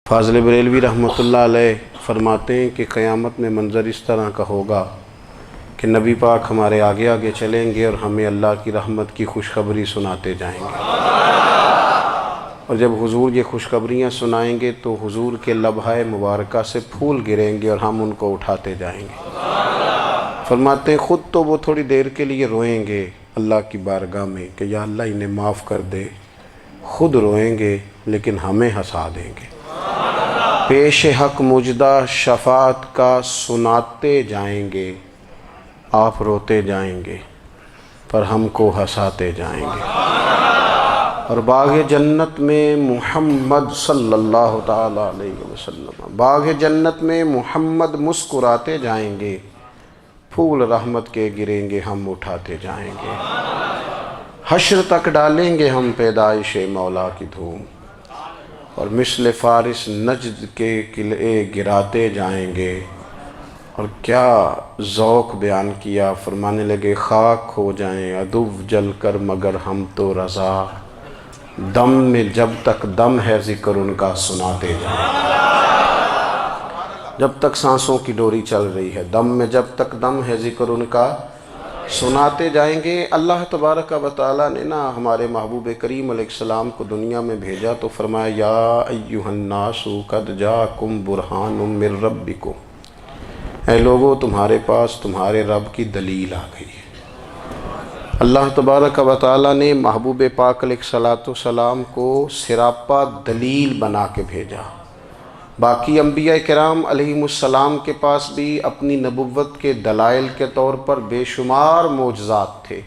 فاضل بریلوی رحمۃ اللہ علیہ فرماتے ہیں کہ قیامت میں منظر اس طرح کا ہوگا کہ نبی پاک ہمارے آگے آگے چلیں گے اور ہمیں اللہ کی رحمت کی خوشخبری سناتے جائیں گے، اور جب حضور یہ خوشخبریاں سنائیں گے تو حضور کے لبہائے مبارکہ سے پھول گریں گے اور ہم ان کو اٹھاتے جائیں گے۔ فرماتے ہیں خود تو وہ تھوڑی دیر کے لیے روئیں گے اللہ کی بارگاہ میں کہ یا اللہ انہیں معاف کر دے، خود روئیں گے لیکن ہمیں ہنسا دیں گے۔ پیش حق مجدہ شفاعت کا سناتے جائیں گے، آپ روتے جائیں گے پر ہم کو ہنساتے جائیں گے۔ اور باغ جنت میں محمد صلی اللہ تعالی علیہ وسلم، باغ جنت میں محمد مسکراتے جائیں گے، پھول رحمت کے گریں گے ہم اٹھاتے جائیں گے۔ حشر تک ڈالیں گے ہم پیدائش مولا کی دھوم، اور مثل فارس نجد کے قلعے گراتے جائیں گے۔ اور کیا ذوق بیان کیا، فرمانے لگے خاک ہو جائیں عدو جل کر مگر ہم تو رضا، دم میں جب تک دم ہے ذکر ان کا سناتے جائیں گے۔ جب تک سانسوں کی ڈوری چل رہی ہے، دم میں جب تک دم ہے ذکر ان کا سناتے جائیں گے۔ اللہ تبارک و تعالیٰ نے نا ہمارے محبوب کریم علیہ السلام کو دنیا میں بھیجا تو فرمایا یا ایھا الناس قد جاءکم برہان من ربکم، اے لوگو تمہارے پاس تمہارے رب کی دلیل آ گئی ہے۔ اللہ تبارک و تعالیٰ نے محبوب پاک علیہ السلام کو سراپا دلیل بنا کے بھیجا۔ باقی انبیاء کرام علیہم السلام کے پاس بھی اپنی نبوت کے دلائل کے طور پر بے شمار معجزات تھے،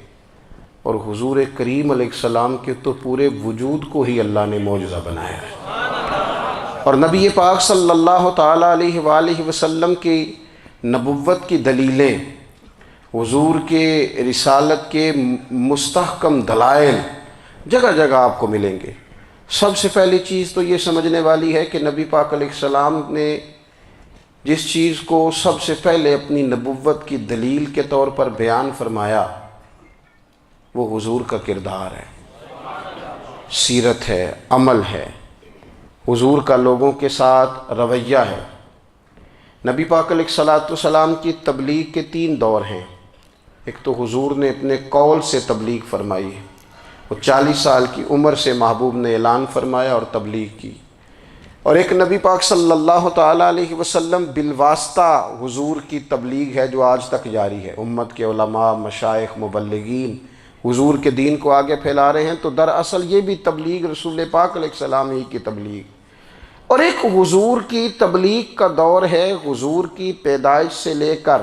اور حضور کریم علیہ السلام کے تو پورے وجود کو ہی اللہ نے معجزہ بنایا ہے۔ اور نبی پاک صلی اللہ تعالیٰ علیہ وآلہ وسلم کی نبوت کی دلیلیں، حضور کے رسالت کے مستحکم دلائل جگہ جگہ آپ کو ملیں گے۔ سب سے پہلی چیز تو یہ سمجھنے والی ہے کہ نبی پاک علیہ السلام نے جس چیز کو سب سے پہلے اپنی نبوت کی دلیل کے طور پر بیان فرمایا وہ حضور کا کردار ہے، سیرت ہے، عمل ہے، حضور کا لوگوں کے ساتھ رویہ ہے۔ نبی پاک علیہ السلام کی تبلیغ کے 3 دور ہیں۔ ایک تو حضور نے اپنے قول سے تبلیغ فرمائی، وہ 40 سال کی عمر سے محبوب نے اعلان فرمایا اور تبلیغ کی۔ اور ایک نبی پاک صلی اللہ تعالیٰ علیہ وسلم بالواسطہ حضور کی تبلیغ ہے جو آج تک جاری ہے۔ امت کے علماء، مشائخ، مبلغین حضور کے دین کو آگے پھیلا رہے ہیں، تو دراصل یہ بھی تبلیغ رسول پاک علیہ السلام ہی کی تبلیغ۔ اور ایک حضور کی تبلیغ کا دور ہے، حضور کی پیدائش سے لے کر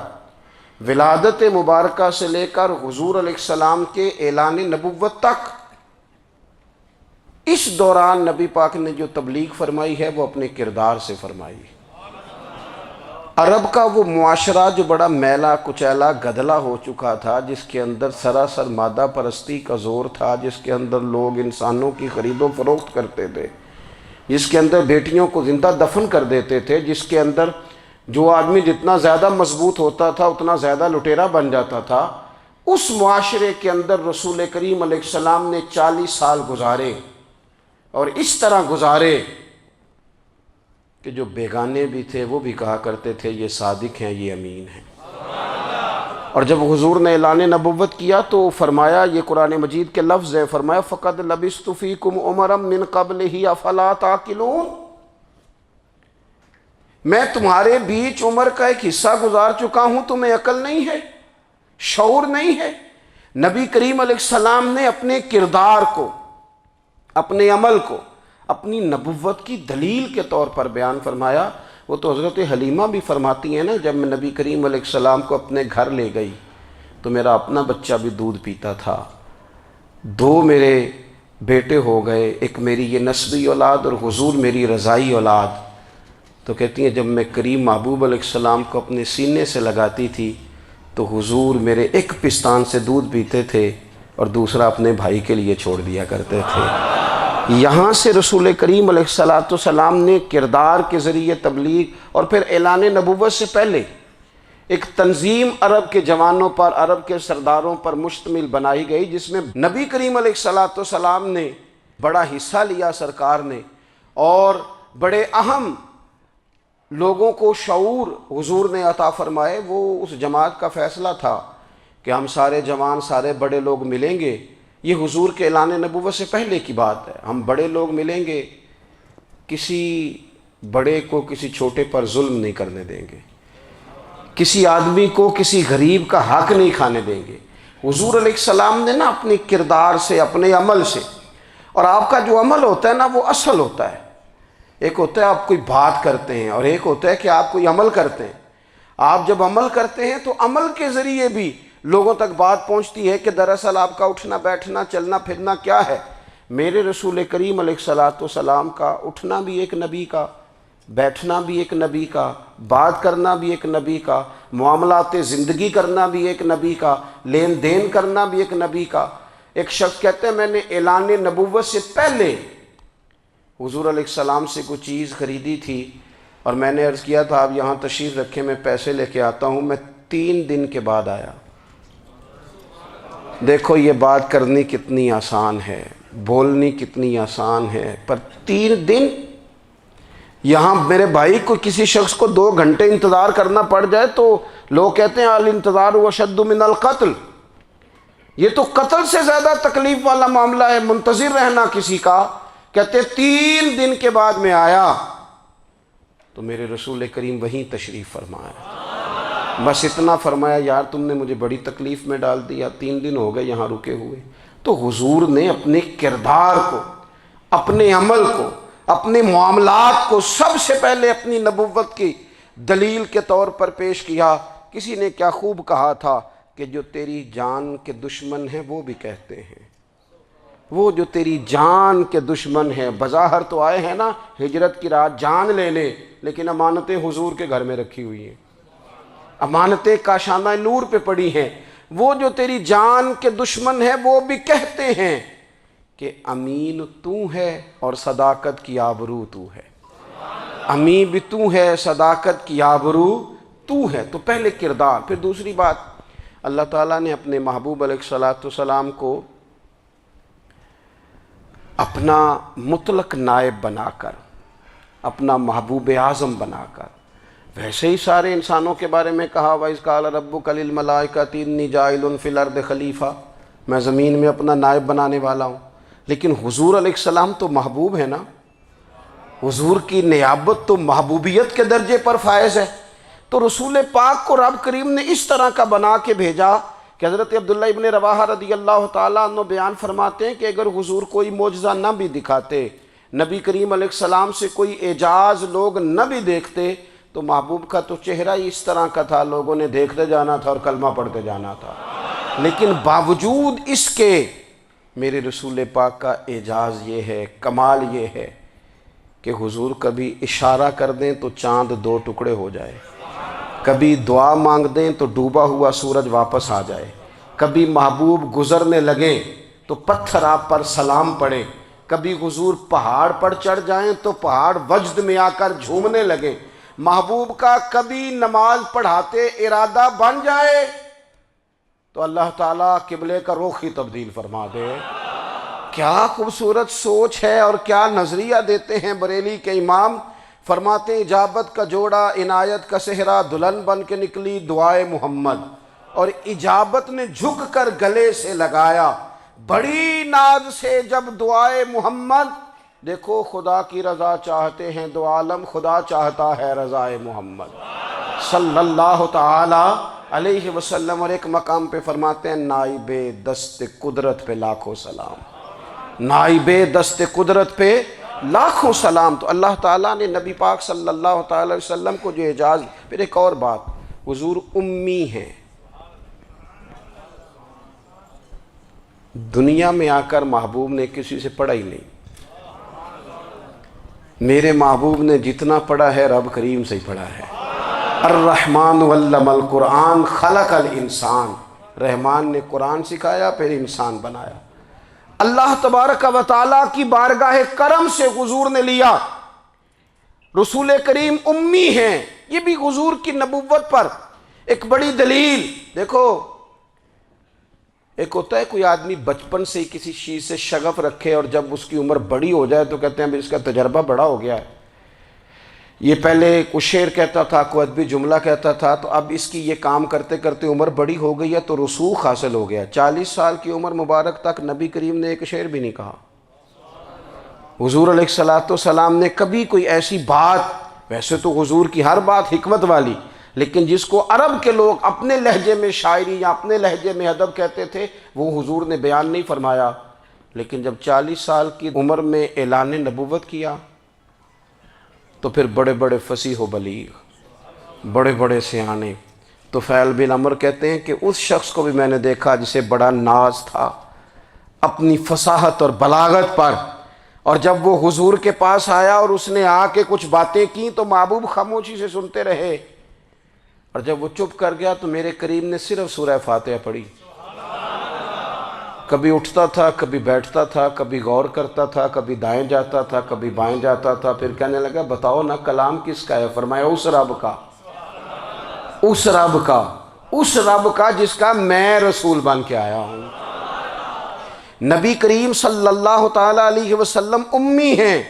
ولادت مبارکہ سے لے کر حضور علیہ السلام کے اعلان نبوت تک۔ اس دوران نبی پاک نے جو تبلیغ فرمائی ہے وہ اپنے کردار سے فرمائی۔ عرب کا وہ معاشرہ جو بڑا میلا کچیلا گدلا ہو چکا تھا، جس کے اندر سراسر مادہ پرستی کا زور تھا، جس کے اندر لوگ انسانوں کی خرید و فروخت کرتے تھے، جس کے اندر بیٹیوں کو زندہ دفن کر دیتے تھے، جس کے اندر جو آدمی جتنا زیادہ مضبوط ہوتا تھا اتنا زیادہ لٹیرا بن جاتا تھا، اس معاشرے کے اندر رسول کریم علیہ السلام نے 40 سال گزارے، اور اس طرح گزارے کہ جو بیگانے بھی تھے وہ بھی کہا کرتے تھے یہ صادق ہیں، یہ امین ہیں۔ اور جب حضور نے اعلان نبوت کیا تو فرمایا، یہ قرآن مجید کے لفظ ہے، فرمایا فَقَدْ لَبِثْتُ فِيكُمْ عُمَرًا مِّن قَبْلِهِ أَفَلَا تَعْقِلُونَ، میں تمہارے بیچ عمر کا ایک حصہ گزار چکا ہوں، تمہیں عقل نہیں ہے، شعور نہیں ہے۔ نبی کریم علیہ السلام نے اپنے کردار کو، اپنے عمل کو اپنی نبوت کی دلیل کے طور پر بیان فرمایا۔ وہ تو حضرت حلیمہ بھی فرماتی ہیں نا، جب میں نبی کریم علیہ السلام کو اپنے گھر لے گئی تو میرا اپنا بچہ بھی دودھ پیتا تھا، 2 میرے بیٹے ہو گئے، ایک میری یہ نسبی اولاد اور حضور میری رضائی اولاد۔ تو کہتی ہیں جب میں کریم محبوب علیہ السلام کو اپنے سینے سے لگاتی تھی تو حضور میرے ایک پستان سے دودھ پیتے تھے اور دوسرا اپنے بھائی کے لیے چھوڑ دیا کرتے تھے۔ یہاں سے رسول کریم علیہ السلام نے کردار کے ذریعے تبلیغ، اور پھر اعلان نبوت سے پہلے ایک تنظیم عرب کے جوانوں پر، عرب کے سرداروں پر مشتمل بنائی گئی، جس میں نبی کریم علیہ السلام نے بڑا حصہ لیا سرکار نے، اور بڑے اہم لوگوں کو شعور حضور نے عطا فرمائے، وہ اس جماعت کا فیصلہ تھا کہ ہم سارے جوان، سارے بڑے لوگ ملیں گے۔ یہ حضور کے اعلان نبوت سے پہلے کی بات ہے۔ ہم بڑے لوگ ملیں گے، کسی بڑے کو کسی چھوٹے پر ظلم نہیں کرنے دیں گے، کسی آدمی کو کسی غریب کا حق نہیں کھانے دیں گے۔ حضور علیہ السلام نے نا اپنے کردار سے، اپنے عمل سے، اور آپ کا جو عمل ہوتا ہے نا وہ اصل ہوتا ہے۔ ایک ہوتا ہے آپ کوئی بات کرتے ہیں اور ایک ہوتا ہے کہ آپ کوئی عمل کرتے ہیں۔ آپ جب عمل کرتے ہیں تو عمل کے ذریعے بھی لوگوں تک بات پہنچتی ہے کہ دراصل آپ کا اٹھنا بیٹھنا چلنا پھرنا کیا ہے۔ میرے رسول کریم علیہ الصلاۃ والسلام کا اٹھنا بھی ایک نبی کا، بیٹھنا بھی ایک نبی کا، بات کرنا بھی ایک نبی کا، معاملات زندگی کرنا بھی ایک نبی کا، لین دین کرنا بھی ایک نبی کا۔ ایک شخص کہتے ہیں میں نے اعلان نبوت سے پہلے حضور علیہ السلام سے کوئی چیز خریدی تھی اور میں نے عرض کیا تھا آپ یہاں تشریف رکھیں، میں پیسے لے کے آتا ہوں۔ میں 3 دن کے بعد آیا۔ دیکھو یہ بات کرنی کتنی آسان ہے، بولنی کتنی آسان ہے، پر 3 دن یہاں میرے بھائی کو کسی شخص کو 2 گھنٹے انتظار کرنا پڑ جائے تو لوگ کہتے ہیں الانتظار اشد من القتل۔ یہ تو قتل سے زیادہ تکلیف والا معاملہ ہے منتظر رہنا کسی کا۔ کہتے 3 دن کے بعد میں آیا تو میرے رسول کریم وہیں تشریف فرمایا۔ بس اتنا فرمایا یار تم نے مجھے بڑی تکلیف میں ڈال دیا، 3 دن ہو گئے یہاں رکے ہوئے۔ تو حضور نے اپنے کردار کو، اپنے عمل کو، اپنے معاملات کو سب سے پہلے اپنی نبوت کی دلیل کے طور پر پیش کیا۔ کسی نے کیا خوب کہا تھا کہ جو تیری جان کے دشمن ہیں وہ بھی کہتے ہیں، وہ جو تیری جان کے دشمن ہیں، بظاہر تو آئے ہیں نا ہجرت کی رات جان لینے، لیکن امانتیں حضور کے گھر میں رکھی ہوئی ہیں، امانتیں کاشانہ نور پہ پڑی ہیں۔ وہ جو تیری جان کے دشمن ہیں وہ بھی کہتے ہیں کہ امین تو ہے اور صداقت کی آبرو تو ہے، امین بھی تو ہے، صداقت کی آبرو تو ہے۔ تو پہلے کردار۔ پھر دوسری بات، اللہ تعالیٰ نے اپنے محبوب علیہ الصلاۃ والسلام کو اپنا مطلق نائب بنا کر، اپنا محبوب اعظم بنا کر، ویسے ہی سارے انسانوں کے بارے میں کہا وَإِذْ قَالَ رَبُّكَ لِلْمَلَائِكَةِ إِنِّي جَاعِلٌ فِي الْأَرْضِ خلیفہ، میں زمین میں اپنا نائب بنانے والا ہوں۔ لیکن حضور علیہ السلام تو محبوب ہے نا، حضور کی نیابت تو محبوبیت کے درجے پر فائز ہے۔ تو رسول پاک کو رب کریم نے اس طرح کا بنا کے بھیجا کہ حضرت عبداللہ ابن رواحہ رضی اللہ تعالیٰ عنہ بیان فرماتے ہیں کہ اگر حضور کوئی معجزہ نہ بھی دکھاتے، نبی کریم علیہ السلام سے کوئی اعجاز لوگ نہ بھی دیکھتے، تو محبوب کا تو چہرہ ہی اس طرح کا تھا، لوگوں نے دیکھتے جانا تھا اور کلمہ پڑھتے جانا تھا۔ لیکن باوجود اس کے میرے رسول پاک کا اعجاز یہ ہے، کمال یہ ہے کہ حضور کبھی اشارہ کر دیں تو چاند 2 ٹکڑے ہو جائے، کبھی دعا مانگ دیں تو ڈوبا ہوا سورج واپس آ جائے، کبھی محبوب گزرنے لگیں تو پتھر آپ پر سلام پڑے، کبھی حضور پہاڑ پر چڑھ جائیں تو پہاڑ وجد میں آ کر جھومنے لگیں، محبوب کا کبھی نماز پڑھاتے ارادہ بن جائے تو اللہ تعالیٰ قبلے کا رخ ہی تبدیل فرما دے۔ کیا خوبصورت سوچ ہے اور کیا نظریہ دیتے ہیں بریلی کے امام۔ فرماتے ہیں اجابت کا جوڑا عنایت کا صحرا، دلہن بن کے نکلی دعائے محمد، اور اجابت نے جھک کر گلے سے لگایا بڑی ناز سے جب دعائے محمد۔ دیکھو خدا کی رضا چاہتے ہیں دو عالم، خدا چاہتا ہے رضائے محمد صلی اللہ تعالی علیہ وسلم۔ اور ایک مقام پہ فرماتے ہیں نائب دست قدرت پہ لاکھوں سلام، نائب دست قدرت پہ لاکھوں سلام۔ تو اللہ تعالیٰ نے نبی پاک صلی اللہ تعالی علیہ وسلم کو جو اعجاز۔ پھر ایک اور بات، حضور امی ہیں، دنیا میں آ کر محبوب نے کسی سے پڑھا ہی نہیں۔ میرے محبوب نے جتنا پڑھا ہے رب کریم سے ہی پڑھا ہے۔ الرحمن علم القرآن خلق الانسان، رحمان نے قرآن سکھایا پھر انسان بنایا۔ اللہ تبارک و تعالیٰ کی بارگاہ کرم سے حضور نے لیا۔ رسول کریم امی ہیں، یہ بھی حضور کی نبوت پر ایک بڑی دلیل۔ دیکھو ایک ہوتا ہے کوئی آدمی بچپن سے ہی کسی چیز سے شغف رکھے اور جب اس کی عمر بڑی ہو جائے تو کہتے ہیں اس کا تجربہ بڑا ہو گیا ہے، یہ پہلے کچھ شعر کہتا تھا، کوئی ادبی جملہ کہتا تھا، تو اب اس کی یہ کام کرتے کرتے عمر بڑی ہو گئی ہے تو رسوخ حاصل ہو گیا۔ 40 سال کی عمر مبارک تک نبی کریم نے ایک شعر بھی نہیں کہا۔ حضور علیہ السلام نے کبھی کوئی ایسی بات، ویسے تو حضور کی ہر بات حکمت والی، لیکن جس کو عرب کے لوگ اپنے لہجے میں شاعری یا اپنے لہجے میں ادب کہتے تھے، وہ حضور نے بیان نہیں فرمایا۔ لیکن جب 40 سال کی عمر میں اعلان نبوت کیا تو پھر بڑے بڑے فصیح و بلیغ، بڑے بڑے سیانے طفیل بن عمر کہتے ہیں کہ اس شخص کو بھی میں نے دیکھا جسے بڑا ناز تھا اپنی فصاحت اور بلاغت پر، اور جب وہ حضور کے پاس آیا اور اس نے آ کے کچھ باتیں کی تو محبوب خاموشی سے سنتے رہے، اور جب وہ چپ کر گیا تو میرے کریم نے صرف سورہ فاتحہ پڑھی۔ کبھی اٹھتا تھا، کبھی بیٹھتا تھا، کبھی غور کرتا تھا، کبھی دائیں جاتا تھا، کبھی بائیں جاتا تھا، پھر کہنے لگا بتاؤ نا کلام کس کا ہے؟ فرمایا اس رب کا، اس رب کا، اس رب کا جس کا میں رسول بن کے آیا ہوں۔ نبی کریم صلی اللہ تعالیٰ علیہ وسلم امی ہیں،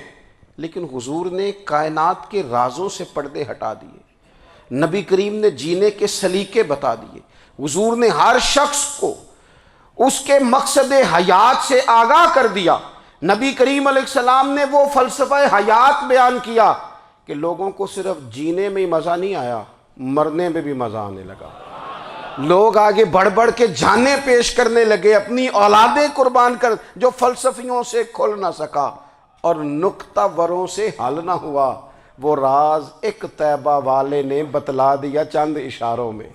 لیکن حضور نے کائنات کے رازوں سے پردے ہٹا دیے، نبی کریم نے جینے کے سلیقے بتا دیے، حضور نے ہر شخص کو اس کے مقصد حیات سے آگاہ کر دیا۔ نبی کریم علیہ السلام نے وہ فلسفہ حیات بیان کیا کہ لوگوں کو صرف جینے میں ہی مزہ نہیں آیا، مرنے میں بھی مزہ آنے لگا۔ لوگ آگے بڑھ بڑھ کے جانیں پیش کرنے لگے، اپنی اولادیں قربان کر، جو فلسفیوں سے کھل نہ سکا اور نکتہ وروں سے حل نہ ہوا، وہ راز ایک طیبہ والے نے بتلا دیا چند اشاروں میں۔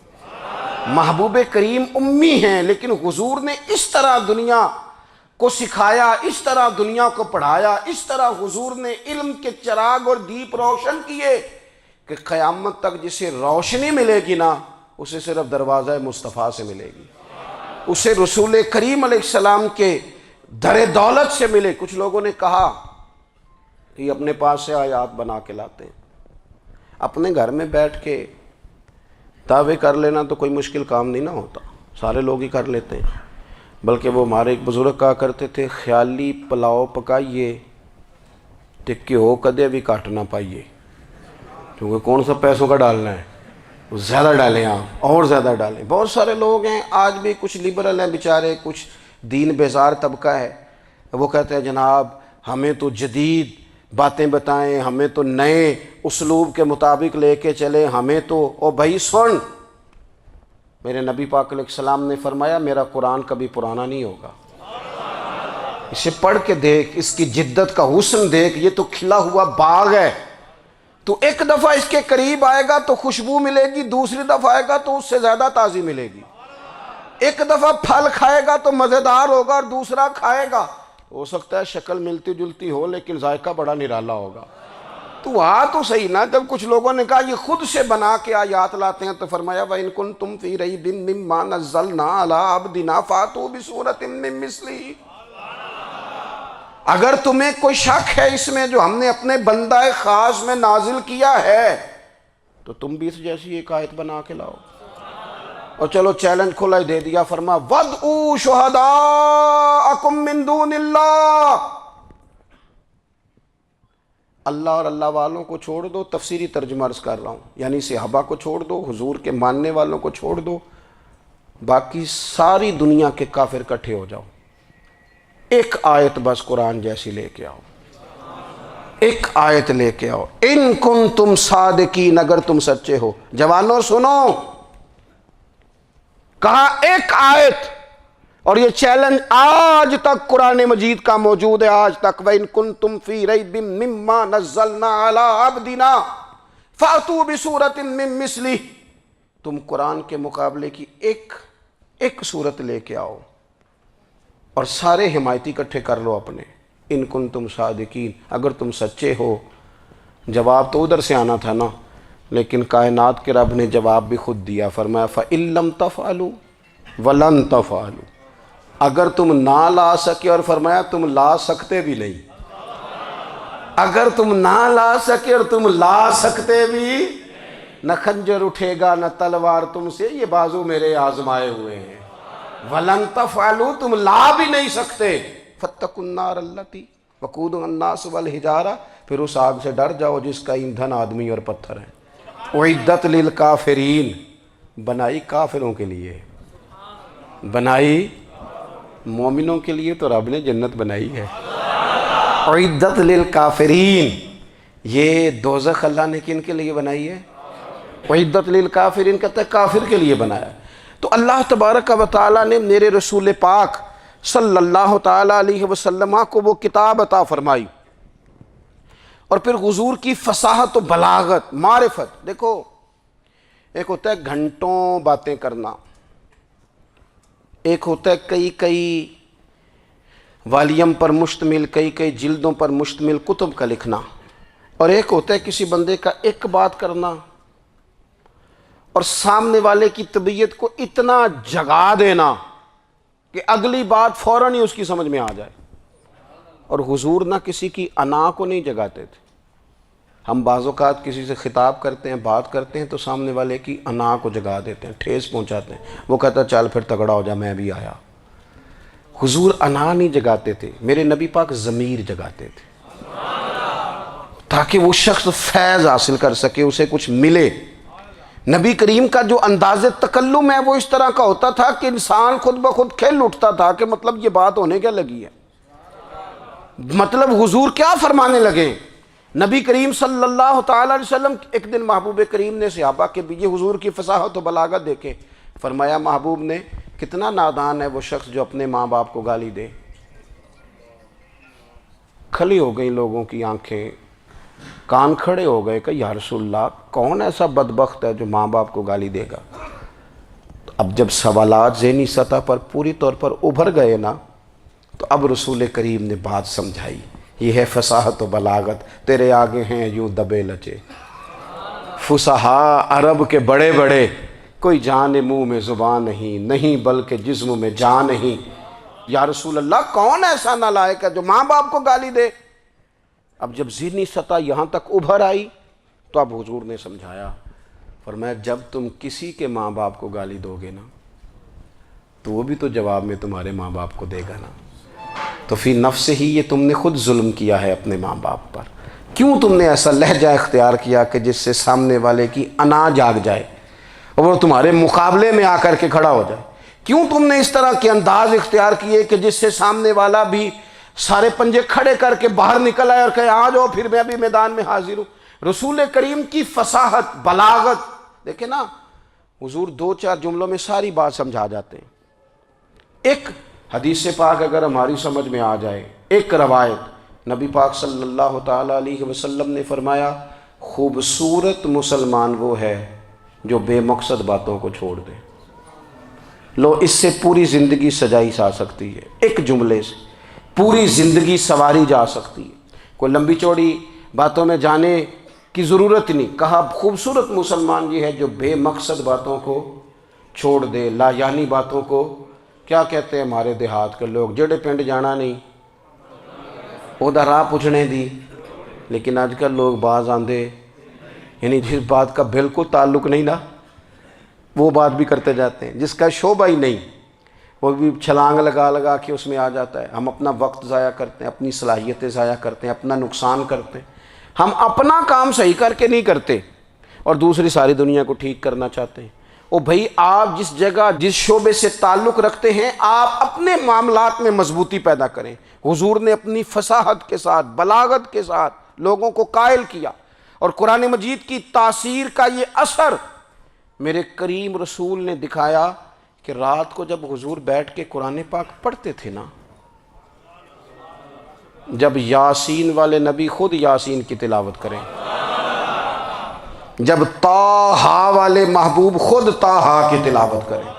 محبوب کریم امی ہیں، لیکن حضور نے اس طرح دنیا کو سکھایا، اس طرح دنیا کو پڑھایا، اس طرح حضور نے علم کے چراغ اور دیپ روشن کیے کہ قیامت تک جسے روشنی ملے گی نا، اسے صرف دروازہ مصطفیٰ سے ملے گی، اسے رسول کریم علیہ السلام کے در دولت سے ملے۔ کچھ لوگوں نے کہا کہ اپنے پاس سے آیات بنا کے لاتے ہیں، اپنے گھر میں بیٹھ کے دعوے کر لینا تو کوئی مشکل کام نہیں نہ ہوتا، سارے لوگ ہی کر لیتے ہیں۔ بلکہ وہ ہمارے ایک بزرگ کہا کرتے تھے، خیالی پلاؤ پکائیے تے گھیو کدے بھی کٹ نہ پائیے، کیونکہ کون سا پیسوں کا ڈالنا ہے، زیادہ ڈالیں آپ، اور زیادہ ڈالیں۔ بہت سارے لوگ ہیں آج بھی، کچھ لبرل ہیں بیچارے، کچھ دین بیزار طبقہ ہے، وہ کہتے ہیں جناب ہمیں تو جدید باتیں بتائیں، ہمیں تو نئے اسلوب کے مطابق لے کے چلیں، ہمیں تو او بھائی سن، میرے نبی پاک علیہ السلام نے فرمایا میرا قرآن کبھی پرانا نہیں ہوگا، اسے پڑھ کے دیکھ، اس کی جدت کا حسن دیکھ، یہ تو کھلا ہوا باغ ہے، تو ایک دفعہ اس کے قریب آئے گا تو خوشبو ملے گی، دوسری دفعہ آئے گا تو اس سے زیادہ تازی ملے گی، ایک دفعہ پھل کھائے گا تو مزیدار ہوگا اور دوسرا کھائے گا ہو سکتا ہے شکل ملتی جلتی ہو لیکن ذائقہ بڑا نرالا ہوگا۔ تو تو صحیح نا، جب کچھ لوگوں نے کہا یہ خود سے بنا کے آیات لاتے ہیں تو فرمایا وَإِن كُنتُمْ فِي رَيْبٍ مِّمَّا نَزَّلْنَا عَلَىٰ عَبْدِنَا فَأْتُوا بِسُورَةٍ مِّن مِّثْلِهِ، اگر تمہیں کوئی شک ہے اس میں جو ہم نے اپنے بندہ خاص میں نازل کیا ہے تو تم بھی اس جیسی ایک آیت بنا کے لاؤ۔ اور چلو چیلنج کھلا ہی دے دیا، فرما وَادْعُوا شُهَدَاءَكُم مِّن دُونِ اللَّهِ، اللہ اور اللہ والوں کو چھوڑ دو، تفسیری ترجمہ عرض کر رہا ہوں، یعنی صحابہ کو چھوڑ دو، حضور کے ماننے والوں کو چھوڑ دو، باقی ساری دنیا کے کافر کٹھے ہو جاؤ، ایک آیت بس قرآن جیسی لے کے آؤ، ایک آیت لے کے آؤ، ان کنتم صادقین، اگر تم سچے ہو۔ جوانوں سنو، کہا ایک آیت، اور یہ چیلنج آج تک قرآن مجید کا موجود ہے، آج تک وَإِن كُنتُمْ فِي رَيْبٍ مِّمَّا نَزَّلْنَا عَلَىٰ عَبْدِنَا فَأْتُوا بِسُورَةٍ مِّن مِّثْلِهِ، تم قرآن کے مقابلے کی ایک صورت لے کے آؤ اور سارے حمایتی اکٹھے کر لو اپنے، ان کنتم صادقین، اگر تم سچے ہو۔ جواب تو ادھر سے آنا تھا نا، لیکن کائنات کے رب نے جواب بھی خود دیا، فرمایا فَإِن لَّمْ تَفْعَلُوا وَلَن تَفْعَلُوا، اگر تم نہ لا سکے، اور فرمایا تم لا سکتے بھی نہیں، اگر تم نہ لا سکے اور تم لا سکتے بھی، نہ خنجر اٹھے گا نہ تلوار تم سے، یہ بازو میرے آزمائے ہوئے ہیں، وَلَن تَفْعَلُوا، تم لا بھی نہیں سکتے، فَاتَّقُوا النَّارَ الَّتِي وَقُودُهَا النَّاسُ وَالْحِجَارَةُ، پھر اس آگ سے ڈر جاؤ جس کا ایندھن آدمی اور پتھر ہے۔ اعدت للکافرین، بنائی کافروں کے لیے، بنائی مومنوں کے لیے تو رب نے جنت بنائی ہے۔ اعدت للکافرین، یہ دوزخ اللہ نے کن کے لیے بنائی ہے؟ اعدت للکافرین کہتا ہے کافر کے لیے بنایا۔ تو اللہ تبارک و تعالیٰ نے میرے رسول پاک صلی اللہ تعالیٰ علیہ وسلم کو وہ کتاب عطا فرمائی، اور پھر حضور کی فصاحت و بلاغت، معرفت۔ دیکھو ایک ہوتا ہے گھنٹوں باتیں کرنا، ایک ہوتا ہے کئی کئی والیم پر مشتمل، کئی کئی جلدوں پر مشتمل کتب کا لکھنا، اور ایک ہوتا ہے کسی بندے کا ایک بات کرنا اور سامنے والے کی طبیعت کو اتنا جگا دینا کہ اگلی بات فوراً ہی اس کی سمجھ میں آ جائے۔ اور حضور نہ کسی کی انا کو نہیں جگاتے تھے۔ ہم بعض اوقات کسی سے خطاب کرتے ہیں، بات کرتے ہیں تو سامنے والے کی انا کو جگا دیتے ہیں، ٹھیس پہنچاتے ہیں، وہ کہتا ہے چل پھر تگڑا ہو جا میں بھی آیا۔ حضور انا نہیں جگاتے تھے، میرے نبی پاک ضمیر جگاتے تھے تاکہ وہ شخص فیض حاصل کر سکے، اسے کچھ ملے۔ نبی کریم کا جو انداز تکلم ہے وہ اس طرح کا ہوتا تھا کہ انسان خود بخود کھل اٹھتا تھا کہ مطلب یہ بات ہونے کیا لگی ہے، مطلب حضور کیا فرمانے لگے۔ نبی کریم صلی اللہ تعالیٰ علیہ وسلم، ایک دن محبوب کریم نے صحابہ کے بیچ حضور کی فصاحت و بلاغت دیکھے، فرمایا محبوب نے کتنا نادان ہے وہ شخص جو اپنے ماں باپ کو گالی دے۔ کھلی ہو گئی لوگوں کی آنکھیں، کان کھڑے ہو گئے کہ یا رسول اللہ کون ایسا بدبخت ہے جو ماں باپ کو گالی دے گا۔ اب جب سوالات ذہنی سطح پر پوری طور پر ابھر گئے نا، تو اب رسول کریم نے بات سمجھائی۔ یہ ہے فصاحت و بلاغت، تیرے آگے ہیں یوں دبے لچے فصحاء عرب کے بڑے بڑے، کوئی جان منہ میں زبان نہیں بلکہ جسم میں جان نہیں۔ یا رسول اللہ کون ایسا نالائق ہے جو ماں باپ کو گالی دے؟ اب جب ذہنی سطح یہاں تک ابھر آئی تو اب حضور نے سمجھایا، فرمایا جب تم کسی کے ماں باپ کو گالی دو گے نا تو وہ بھی تو جواب میں تمہارے ماں باپ کو دے گا نا، تو فی نفس ہی یہ تم نے خود ظلم کیا ہے اپنے ماں باپ پر۔ کیوں تم نے ایسا لہجہ اختیار کیا کہ جس سے سامنے والے کی انا جاگ جائے اور وہ تمہارے مقابلے میں آ کر کے کھڑا ہو جائے؟ کیوں تم نے اس طرح کے انداز اختیار کیے کہ جس سے سامنے والا بھی سارے پنجے کھڑے کر کے باہر نکل آئے اور کہے آ جاؤ پھر میں بھی میدان میں حاضر ہوں؟ رسول کریم کی فصاحت، بلاغت دیکھیں نا، حضور دو چار جملوں میں ساری بات سمجھا جاتے ہیں۔ ایک حدیث پاک اگر ہماری سمجھ میں آ جائے، ایک روایت نبی پاک صلی اللہ تعالیٰ علیہ وسلم نے فرمایا خوبصورت مسلمان وہ ہے جو بے مقصد باتوں کو چھوڑ دے۔ لو اس سے پوری زندگی سجائی جا سکتی ہے، ایک جملے سے پوری زندگی سواری جا سکتی ہے، کوئی لمبی چوڑی باتوں میں جانے کی ضرورت نہیں۔ کہا خوبصورت مسلمان یہ ہے جو بے مقصد باتوں کو چھوڑ دے، لا یعنی باتوں کو، کیا کہتے ہیں ہمارے دیہات کے لوگ، جڑے پنڈ جانا نہیں اودا راہ پوچھنے دی۔ لیکن آج کل لوگ باز آندے، یعنی جس بات کا بالکل تعلق نہیں نا وہ بات بھی کرتے جاتے ہیں، جس کا شعبہ ہی نہیں وہ بھی چھلانگ لگا لگا کے اس میں آ جاتا ہے۔ ہم اپنا وقت ضائع کرتے ہیں، اپنی صلاحیتیں ضائع کرتے ہیں، اپنا نقصان کرتے ہیں۔ ہم اپنا کام صحیح کر کے نہیں کرتے اور دوسری ساری دنیا کو ٹھیک کرنا چاہتے ہیں۔ او بھائی آپ جس جگہ جس شعبے سے تعلق رکھتے ہیں آپ اپنے معاملات میں مضبوطی پیدا کریں۔ حضور نے اپنی فصاحت کے ساتھ، بلاغت کے ساتھ لوگوں کو قائل کیا، اور قرآن مجید کی تاثیر کا یہ اثر میرے کریم رسول نے دکھایا کہ رات کو جب حضور بیٹھ کے قرآن پاک پڑھتے تھے نا، جب یاسین والے نبی خود یاسین کی تلاوت کریں، جب طٰہٰ والے محبوب خود طٰہٰ کی تلاوت کریں،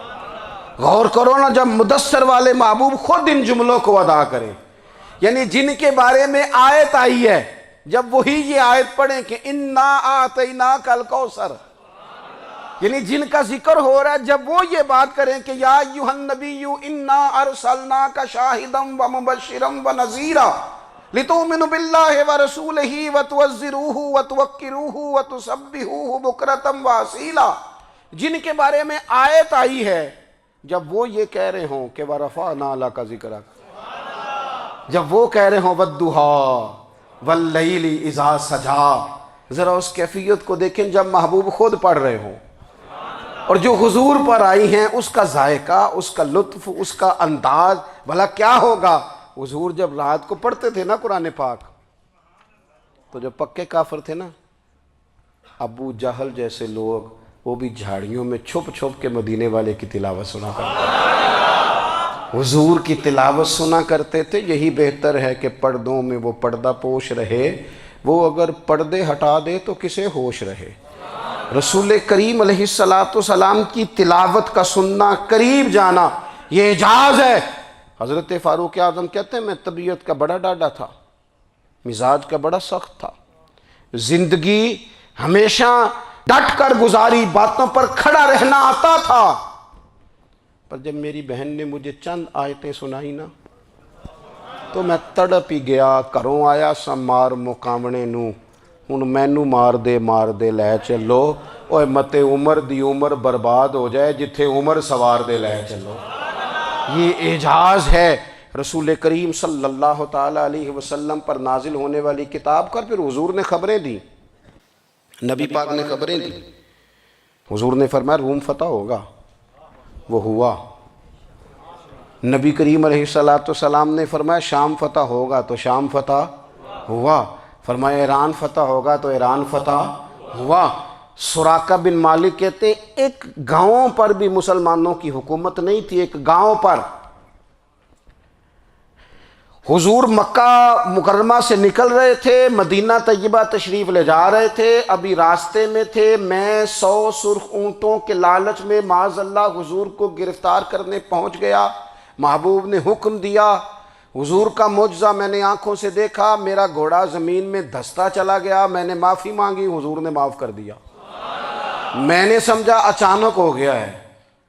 غور کرو نا جب مدثر والے محبوب خود ان جملوں کو ادا کریں، یعنی جن کے بارے میں آیت آئی ہے جب وہی یہ آیت پڑھیں کہ اِنَّا أَعْطَيْنَاكَ الْكَوْثَرَ، یعنی جن کا ذکر ہو رہا ہے جب وہ یہ بات کریں کہ یا ایھا النبی انا ارسلناک شاہدا ومبشرا ونذیرا لتؤمنوا باللہ ورسولہ وتعزروہ وتوقروہ وتسبحوہ بکرۃ واصیلا، جن کے بارے میں آیت آئی ہے جب وہ یہ کہہ رہے ہوں کہ ورفعنا لک ذکرک، جب وہ کہہ رہے ہوں والضحیٰ واللیل اذا سجا، ذرا اس کیفیت کو دیکھیں جب محبوب خود پڑھ رہے ہوں، اور جو حضور پر آئی ہیں اس کا ذائقہ، اس کا لطف، اس کا انداز بھلا کیا ہوگا۔ حضور جب رات کو پڑھتے تھے نا قرآن پاک، تو جو پکے کافر تھے نا، ابو جہل جیسے لوگ، وہ بھی جھاڑیوں میں چھپ چھپ کے مدینے والے کی تلاوت سنا کرتے تھے، حضور کی تلاوت سنا کرتے تھے۔ یہی بہتر ہے کہ پردوں میں وہ پردہ پوش رہے، وہ اگر پردے ہٹا دے تو کسے ہوش رہے۔ رسول کریم علیہ السلام کی تلاوت کا سننا، قریب جانا، یہ اعجاز ہے۔ حضرت فاروق اعظم کہتے ہیں میں طبیعت کا بڑا ڈاڈا تھا، مزاج کا بڑا سخت تھا، زندگی ہمیشہ ڈٹ کر گزاری، باتوں پر کھڑا رہنا آتا تھا، پر جب میری بہن نے مجھے چند آیتیں سنائی نا تو میں تڑپ ہی گیا۔ گھروں آیا سا مار مقامنے نو، ہن مینو مار دے لے چلو، اوے متے عمر دی عمر برباد ہو جائے جتھے عمر سوار دے لے چلو۔ یہ اعجاز ہے رسول کریم صلی اللہ تعالیٰ علیہ وسلم پر نازل ہونے والی کتاب کا۔ پھر حضور نے خبریں دی، نبی پاک نے خبریں دی۔ حضور نے فرمایا روم فتح ہوگا، وہ ہوا۔ نبی کریم علیہ السلام نے فرمایا شام فتح ہوگا، تو شام فتح ہوا۔ فرمایا ایران فتح ہوگا، تو ایران فتح ہوا۔ سراقہ بن مالک کہتے ہیں ایک گاؤں پر بھی مسلمانوں کی حکومت نہیں تھی، ایک گاؤں پر۔ حضور مکہ مکرمہ سے نکل رہے تھے، مدینہ طیبہ تشریف لے جا رہے تھے، ابھی راستے میں تھے، میں 100 سرخ اونٹوں کے لالچ میں معاذ اللہ حضور کو گرفتار کرنے پہنچ گیا۔ محبوب نے حکم دیا، حضور کا معجزہ میں نے آنکھوں سے دیکھا، میرا گھوڑا زمین میں دھستا چلا گیا، میں نے معافی مانگی، حضور نے معاف کر دیا۔ میں نے سمجھا اچانک ہو گیا ہے۔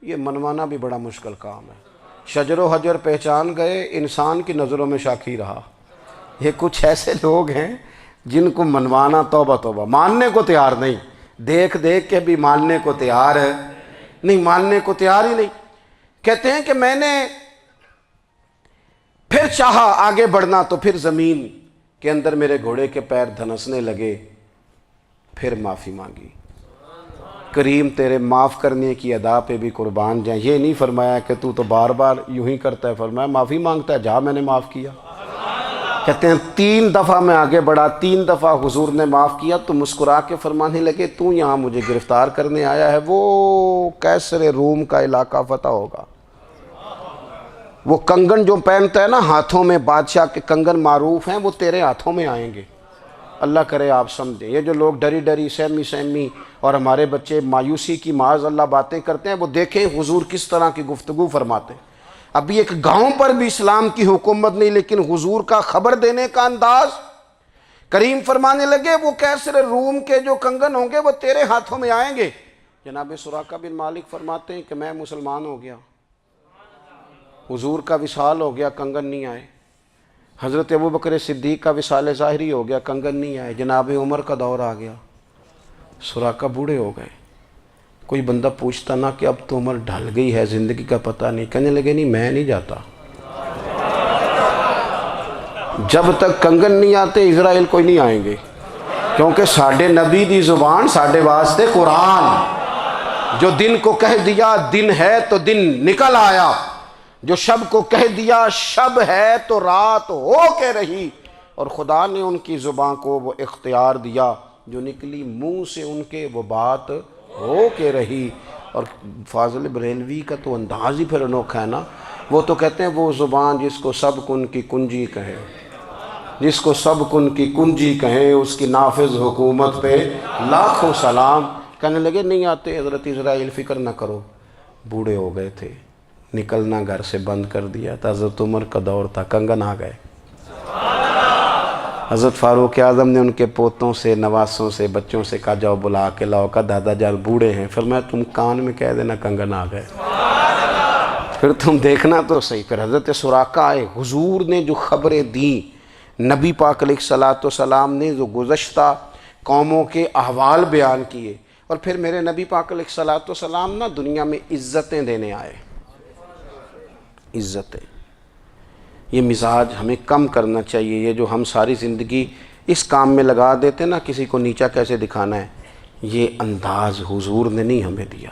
یہ منوانا بھی بڑا مشکل کام ہے۔ شجر و حجر پہچان گئے، انسان کی نظروں میں شاکی رہا۔ یہ کچھ ایسے لوگ ہیں جن کو منوانا توبہ توبہ، ماننے کو تیار نہیں، دیکھ دیکھ کے بھی ماننے کو تیار ہے نہیں، ماننے کو تیار ہی نہیں۔ کہتے ہیں کہ میں نے پھر چاہا آگے بڑھنا، تو پھر زمین کے اندر میرے گھوڑے کے پیر دھنسنے لگے، پھر معافی مانگی۔ کریم تیرے معاف کرنے کی ادا پہ بھی قربان جائیں۔ یہ نہیں فرمایا کہ تو بار بار یوں ہی کرتا ہے، فرمایا معافی مانگتا ہے، جا میں نے معاف کیا۔ کہتے ہیں 3 دفعہ میں آگے بڑھا، 3 دفعہ حضور نے معاف کیا تو مسکرا کے فرمانے لگے تو یہاں مجھے گرفتار کرنے آیا ہے، وہ کیسر روم کا علاقہ فتح ہوگا۔ وہ کنگن جو پہنتا ہے نا ہاتھوں میں، بادشاہ کے کنگن معروف ہیں، وہ تیرے ہاتھوں میں آئیں گے۔ اللہ کرے آپ سمجھیں۔ یہ جو لوگ ڈری ڈری سہمی اور ہمارے بچے مایوسی کی معاذ اللہ باتیں کرتے ہیں، وہ دیکھیں حضور کس طرح کی گفتگو فرماتے ہیں۔ ابھی ایک گاؤں پر بھی اسلام کی حکومت نہیں، لیکن حضور کا خبر دینے کا انداز۔ کریم فرمانے لگے وہ کیسر روم کے جو کنگن ہوں گے وہ تیرے ہاتھوں میں آئیں گے۔ جناب سراقہ بن مالک فرماتے ہیں کہ میں مسلمان ہو گیا، حضور کا وصال ہو گیا، کنگن نہیں آئے۔ حضرت ابوبکر صدیق کا وصال ظاہری ہو گیا، کنگن نہیں آئے۔ جناب عمر کا دور آ گیا، سراقہ بوڑھے ہو گئے۔ کوئی بندہ پوچھتا نا کہ اب تو عمر ڈھل گئی ہے، زندگی کا پتہ نہیں، کہنے لگے نہیں میں نہیں جاتا، جب تک کنگن نہیں آتے اسرائیل کوئی نہیں آئیں گے، کیونکہ ساڈے نبی دی زبان ساڈے واسطے قرآن۔ جو دن کو کہہ دیا دن ہے تو دن نکل آیا، جو شب کو کہہ دیا شب ہے تو رات ہو کے رہی، اور خدا نے ان کی زبان کو وہ اختیار دیا، جو نکلی منہ سے ان کے وہ بات ہو کے رہی۔ اور فاضل بریلوی کا تو انداز ہی پھر انوکھا ہے نا، وہ تو کہتے ہیں وہ زبان جس کو سب کن کی کنجی کہیں، جس کو سب کن کی کنجی کہیں، اس کی نافذ حکومت پہ لاکھوں سلام۔ کہنے لگے نہیں آتے حضرت اسرائیل، فکر نہ کرو، بوڑھے ہو گئے تھے، نکلنا گھر سے بند کر دیا تھا، حضرت عمر کا دور تھا، کنگن آ گئے۔ حضرت فاروق اعظم نے ان کے پوتوں سے، نواسوں سے، بچوں سے کہا جاؤ بلا کے لاؤ، کہا دادا جان بوڑھے ہیں، فرمایا تم کان میں کہہ دینا کنگن آ گئے، پھر تم دیکھنا تو صحیح۔ پھر حضرت سراقہ آئے، حضور نے جو خبریں دیں، نبی پاک علیہ السلام نے جو گزشتہ قوموں کے احوال بیان کیے، اور پھر میرے نبی پاک علیہ السلام نا دنیا میں عزتیں دینے آئے، عزتیں۔ یہ مزاج ہمیں کم کرنا چاہیے، یہ جو ہم ساری زندگی اس کام میں لگا دیتے نا، کسی کو نیچا کیسے دکھانا ہے، یہ انداز حضور نے نہیں ہمیں دیا۔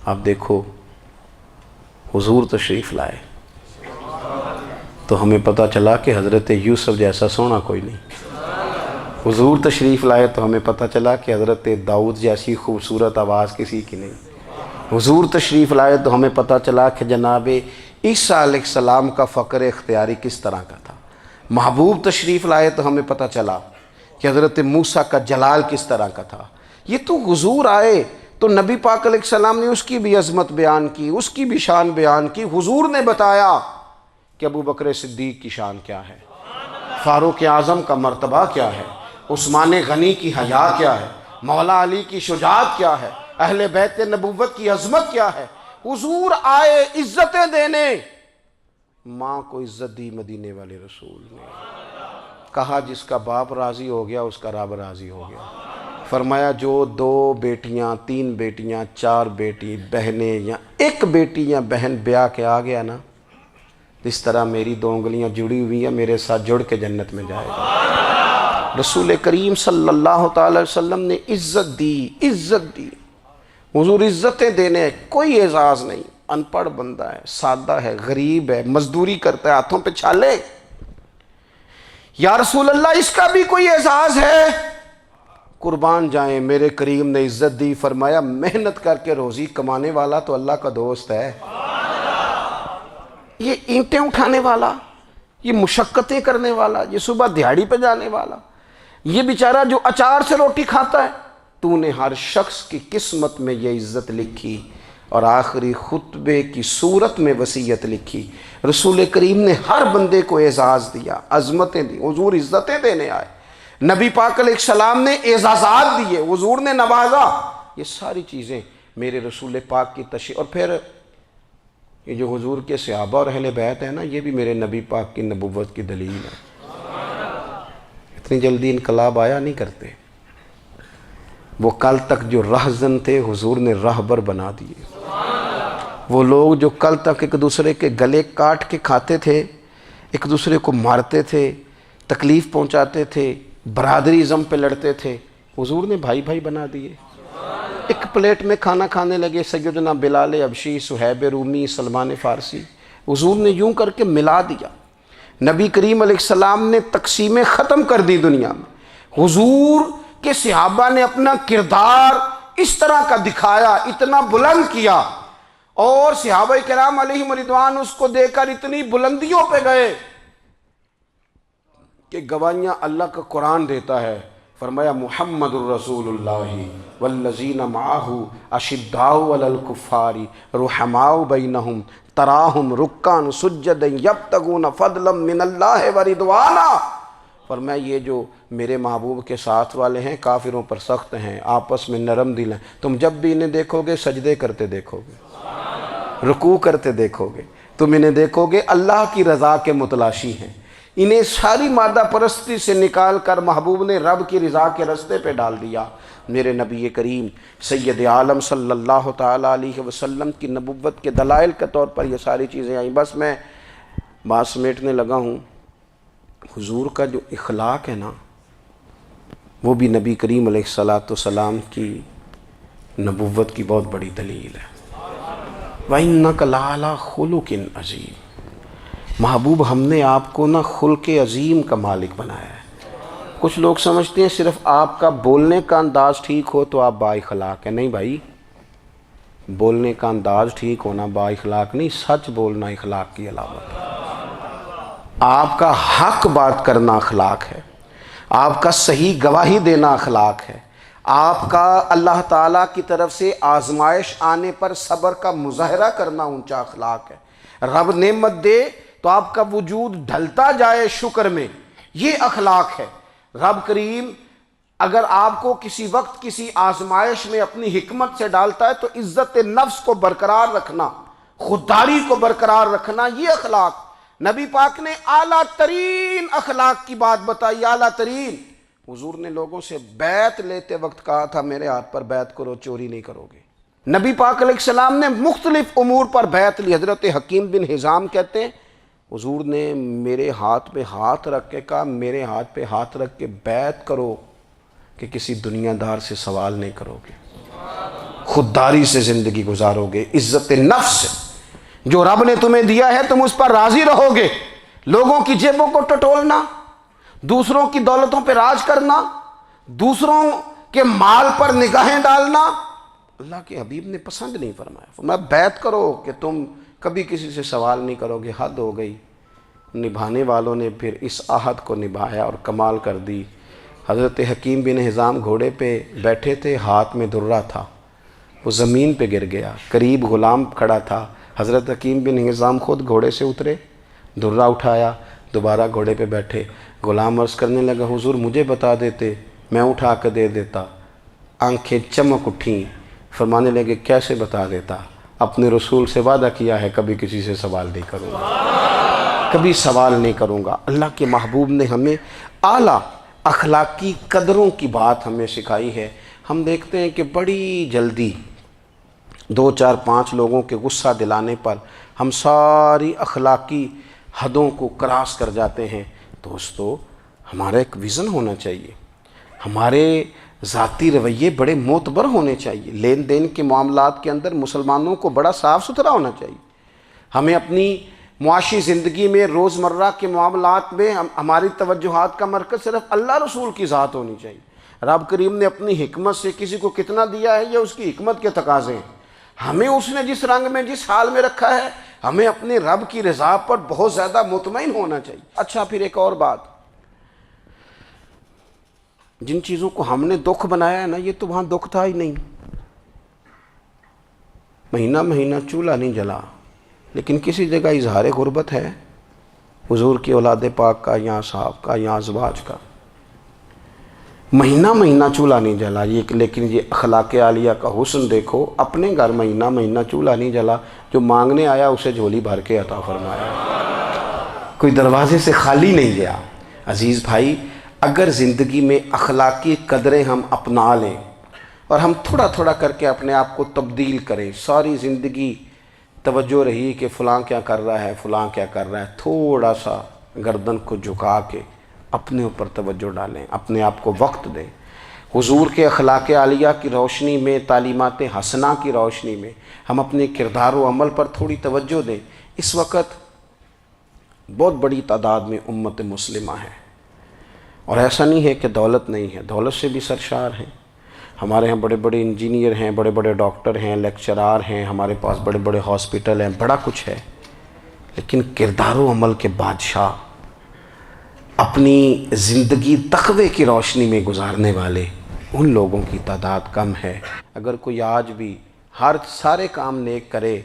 آپ دیکھو حضور تشریف لائے تو ہمیں پتہ چلا کہ حضرت یوسف جیسا سونا کوئی نہیں، حضور تشریف لائے تو ہمیں پتہ چلا کہ حضرت داؤد جیسی خوبصورت آواز کسی کی نہیں، حضور تشریف لائے تو ہمیں پتہ چلا کہ جناب عیسیٰ علیہ السلام کا فقر اختیاری کس طرح کا تھا، محبوب تشریف لائے تو ہمیں پتہ چلا کہ حضرت موسیٰ کا جلال کس طرح کا تھا۔ یہ تو حضور آئے تو نبی پاک علیہ السلام نے اس کی بھی عظمت بیان کی، اس کی بھی شان بیان کی، حضور نے بتایا کہ ابو بکر صدیق کی شان کیا ہے، فاروق اعظم کا مرتبہ کیا ہے، عثمان غنی کی حیا کیا ہے، مولا علی کی شجاعت کیا ہے، اہل بیت نبوت کی عظمت کیا ہے۔ حضور آئے عزتیں دینے، ماں کو عزت دی مدینے والے رسول نے، کہا جس کا باپ راضی ہو گیا اس کا رب راضی ہو گیا۔ فرمایا جو 2 بیٹیاں 3 بیٹیاں 4 بیٹی بہنیں یا 1 بیٹی یا بہن بیاہ کے آ گیا نا، اس طرح میری 2 انگلیاں جڑی ہوئی ہیں، میرے ساتھ جڑ کے جنت میں جائے گا۔ رسول کریم صلی اللہ تعالی وسلم نے عزت دی۔ حضور عزتیں دینے، کوئی اعزاز نہیں، ان پڑھ بندہ ہے، سادہ ہے، غریب ہے، مزدوری کرتا ہے، ہاتھوں پہ چھالے، یا رسول اللہ اس کا بھی کوئی اعزاز ہے؟ قربان جائیں، میرے کریم نے عزت دی، فرمایا محنت کر کے روزی کمانے والا تو اللہ کا دوست ہے، یہ اینٹیں اٹھانے والا، یہ مشقتیں کرنے والا، یہ صبح دیہڑی پہ جانے والا، یہ بیچارہ جو اچار سے روٹی کھاتا ہے، تو نے ہر شخص کی قسمت میں یہ عزت لکھی اور آخری خطبے کی صورت میں وصیت لکھی۔ رسول کریم نے ہر بندے کو اعزاز دیا، عظمتیں دی، حضور عزتیں دینے آئے، نبی پاک علیہ السلام نے اعزازات دیے، حضور نے نوازا، یہ ساری چیزیں میرے رسول پاک کی تشریف۔ اور پھر یہ جو حضور کے صحابہ اور اہل بیت ہیں نا، یہ بھی میرے نبی پاک کی نبوت کی دلیل ہے۔ اتنی جلدی انقلاب آیا نہیں کرتے، وہ کل تک جو رہزن تھے حضور نے راہبر بنا دیے، وہ لوگ جو کل تک ایک دوسرے کے گلے کاٹ کے کھاتے تھے، ایک دوسرے کو مارتے تھے، تکلیف پہنچاتے تھے، برادری ازم پہ لڑتے تھے، حضور نے بھائی بھائی بنا دیے۔ ایک پلیٹ میں کھانا کھانے لگے، سیدنا بلال حبشی، صہیب رومی، سلمان فارسی، حضور نے یوں کر کے ملا دیا۔ نبی کریم علیہ السلام نے تقسیمیں ختم کر دی دنیا میں، حضور کہ صحابہ نے اپنا کردار اس طرح کا دکھایا، اتنا بلند کیا، اور صحابہ کرام علیہم رضوان اس کو دیکھ کر اتنی بلندیوں پہ گئے کہ گواہیاں اللہ کا قرآن دیتا ہے۔ فرمایا محمد الرسول اللہ والذین معہ اشداء علی الکفار رحماء بینہم تراہم رکعا سجدا یبتغون فضلا من اللہ ورضوانا۔ فرمایا یہ جو میرے محبوب کے ساتھ والے ہیں کافروں پر سخت ہیں، آپس میں نرم دل ہیں، تم جب بھی انہیں دیکھو گے سجدے کرتے دیکھو گے، رکوع کرتے دیکھو گے، تم انہیں دیکھو گے اللہ کی رضا کے متلاشی ہیں۔ انہیں ساری مادہ پرستی سے نکال کر محبوب نے رب کی رضا کے رستے پہ ڈال دیا۔ میرے نبی کریم سید عالم صلی اللہ تعالیٰ علیہ وسلم کی نبوت کے دلائل کے طور پر یہ ساری چیزیں آئیں۔ بس میں بات سمیٹنے لگا ہوں۔ حضور کا جو اخلاق ہے نا، وہ بھی نبی کریم علیہ السلام کی نبوت کی بہت بڑی دلیل ہے۔ وَإِنَّكَ لَعَلَىٰ خُلُقٍ عَظِيمٍ۔ محبوب ہم نے آپ کو نا خلق عظیم کا مالک بنایا ہے۔ کچھ لوگ سمجھتے ہیں صرف آپ کا بولنے کا انداز ٹھیک ہو تو آپ با اخلاق ہیں۔ نہیں بھائی، بولنے کا انداز ٹھیک ہونا با اخلاق نہیں، سچ بولنا اخلاق کی علامت ہے۔ آپ کا حق بات کرنا اخلاق ہے، آپ کا صحیح گواہی دینا اخلاق ہے، آپ کا اللہ تعالیٰ کی طرف سے آزمائش آنے پر صبر کا مظاہرہ کرنا اونچا اخلاق ہے۔ رب نعمت دے تو آپ کا وجود ڈھلتا جائے شکر میں، یہ اخلاق ہے۔ رب کریم اگر آپ کو کسی وقت کسی آزمائش میں اپنی حکمت سے ڈالتا ہے تو عزت نفس کو برقرار رکھنا، خودداری کو برقرار رکھنا، یہ اخلاق۔ نبی پاک نے اعلیٰ ترین اخلاق کی بات بتائی، اعلیٰ ترین۔ حضور نے لوگوں سے بیعت لیتے وقت کہا تھا میرے ہاتھ پر بیعت کرو، چوری نہیں کرو گے۔ نبی پاک علیہ السلام نے مختلف امور پر بیعت لی۔ حضرت حکیم بن حزام کہتے ہیں حضور نے میرے ہاتھ پہ ہاتھ رکھ کے کہا میرے ہاتھ پہ ہاتھ رکھ کے بیعت کرو کہ کسی دنیا دار سے سوال نہیں کرو گے، خودداری سے زندگی گزارو گے، عزت نفس سے، جو رب نے تمہیں دیا ہے تم اس پر راضی رہو گے، لوگوں کی جیبوں کو ٹٹولنا، دوسروں کی دولتوں پہ راج کرنا، دوسروں کے مال پر نگاہیں ڈالنا اللہ کے حبیب نے پسند نہیں فرمایا۔ فرمایا بیعت کرو کہ تم کبھی کسی سے سوال نہیں کرو گے۔ حد ہو گئی۔ نبھانے والوں نے پھر اس عہد کو نبھایا اور کمال کر دی۔ حضرت حکیم بن حزام گھوڑے پہ بیٹھے تھے، ہاتھ میں درہ تھا، وہ زمین پہ گر گیا، قریب غلام کھڑا تھا، حضرت حکیم بن حزام خود گھوڑے سے اترے، درہ اٹھایا، دوبارہ گھوڑے پہ بیٹھے۔ غلام عرض کرنے لگا حضور مجھے بتا دیتے میں اٹھا کے دے دیتا۔ آنکھیں چمک اٹھیں، فرمانے لگے کیسے بتا دیتا، اپنے رسول سے وعدہ کیا ہے کبھی کسی سے سوال نہیں کروں گا، کبھی سوال نہیں کروں گا۔ اللہ کے محبوب نے ہمیں اعلیٰ اخلاقی قدروں کی بات ہمیں سکھائی ہے۔ ہم دیکھتے ہیں کہ بڑی جلدی 2 4 5 لوگوں کے غصہ دلانے پر ہم ساری اخلاقی حدوں کو کراس کر جاتے ہیں۔ دوستو ہمارا ایک ویژن ہونا چاہیے، ہمارے ذاتی رویے بڑے معتبر ہونے چاہیے، لین دین کے معاملات کے اندر مسلمانوں کو بڑا صاف ستھرا ہونا چاہیے۔ ہمیں اپنی معاشی زندگی میں روزمرہ کے معاملات میں ہماری توجہات کا مرکز صرف اللہ رسول کی ذات ہونی چاہیے۔ رب کریم نے اپنی حکمت سے کسی کو کتنا دیا ہے یہ اس کی حکمت کے تقاضے ہیں، ہمیں اس نے جس رنگ میں جس حال میں رکھا ہے ہمیں اپنے رب کی رضا پر بہت زیادہ مطمئن ہونا چاہیے۔ اچھا پھر ایک اور بات، جن چیزوں کو ہم نے دکھ بنایا ہے نا یہ تو وہاں دکھ تھا ہی نہیں، مہینہ مہینہ چولہا نہیں جلا، لیکن کسی جگہ اظہار غربت ہے حضور کی اولاد پاک کا یا صاحب کا یا ازواج کا، مہینہ مہینہ چولہا نہیں جلا، لیکن یہ اخلاق عالیہ کا حسن دیکھو، اپنے گھر مہینہ مہینہ چولہا نہیں جلا، جو مانگنے آیا اسے جھولی بھر کے عطا فرمایا، کوئی دروازے سے خالی نہیں گیا۔ عزیز بھائی اگر زندگی میں اخلاقی قدریں ہم اپنا لیں اور ہم تھوڑا تھوڑا کر کے اپنے آپ کو تبدیل کریں، ساری زندگی توجہ رہی کہ فلاں کیا کر رہا ہے فلاں کیا کر رہا ہے، تھوڑا سا گردن کو جھکا کے اپنے اوپر توجہ ڈالیں، اپنے آپ کو وقت دیں، حضور کے اخلاق عالیہ کی روشنی میں، تعلیمات حسنہ کی روشنی میں ہم اپنے کردار و عمل پر تھوڑی توجہ دیں۔ اس وقت بہت بڑی تعداد میں امت مسلمہ ہے، اور ایسا نہیں ہے کہ دولت نہیں ہے، دولت سے بھی سرشار ہیں، ہمارے ہاں بڑے بڑے انجینئر ہیں، بڑے بڑے ڈاکٹر ہیں، لیکچرار ہیں، ہمارے پاس بڑے بڑے ہاسپٹل ہیں، بڑا کچھ ہے، لیکن کردار و عمل کے بادشاہ، اپنی زندگی تقوی کی روشنی میں گزارنے والے ان لوگوں کی تعداد کم ہے۔ اگر کوئی آج بھی سارے کام نیک کرے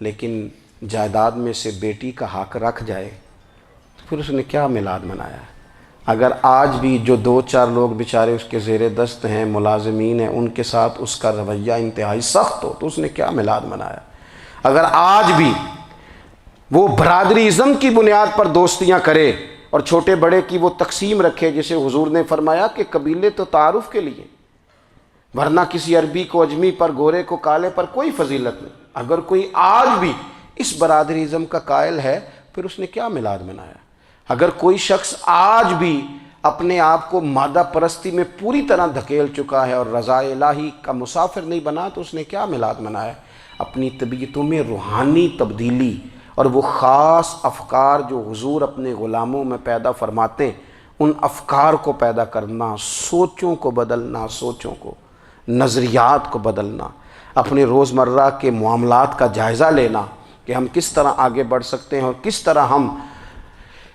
لیکن جائیداد میں سے بیٹی کا حق رکھ جائے تو پھر اس نے کیا میلاد منایا ہے؟ اگر آج بھی جو 2 4 لوگ بیچارے اس کے زیر دست ہیں، ملازمین ہیں، ان کے ساتھ اس کا رویہ انتہائی سخت ہو تو اس نے کیا میلاد منایا؟ اگر آج بھی وہ برادری ازم کی بنیاد پر دوستیاں کرے اور چھوٹے بڑے کی وہ تقسیم رکھے، جسے حضور نے فرمایا کہ قبیلے تو تعارف کے لیے، ورنہ کسی عربی کو اجمی پر، گورے کو کالے پر کوئی فضیلت نہیں۔ اگر کوئی آج بھی اس برادری ازم کا قائل ہے پھر اس نے کیا میلاد منایا؟ اگر کوئی شخص آج بھی اپنے آپ کو مادہ پرستی میں پوری طرح دھکیل چکا ہے اور رضا الہی کا مسافر نہیں بنا تو اس نے کیا میلاد منایا؟ اپنی طبیعتوں میں روحانی تبدیلی اور وہ خاص افکار جو حضور اپنے غلاموں میں پیدا فرماتے ہیں، ان افکار کو پیدا کرنا، سوچوں کو بدلنا، سوچوں کو، نظریات کو بدلنا، اپنے روزمرہ کے معاملات کا جائزہ لینا کہ ہم کس طرح آگے بڑھ سکتے ہیں اور کس طرح ہم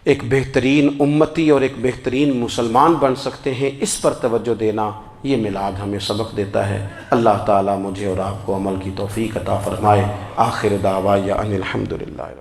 ایک بہترین امتی اور ایک بہترین مسلمان بن سکتے ہیں، اس پر توجہ دینا، یہ میلاد ہمیں سبق دیتا ہے۔ اللہ تعالیٰ مجھے اور آپ کو عمل کی توفیق عطا فرمائے۔ آخر دعوایا ان الحمدللہ۔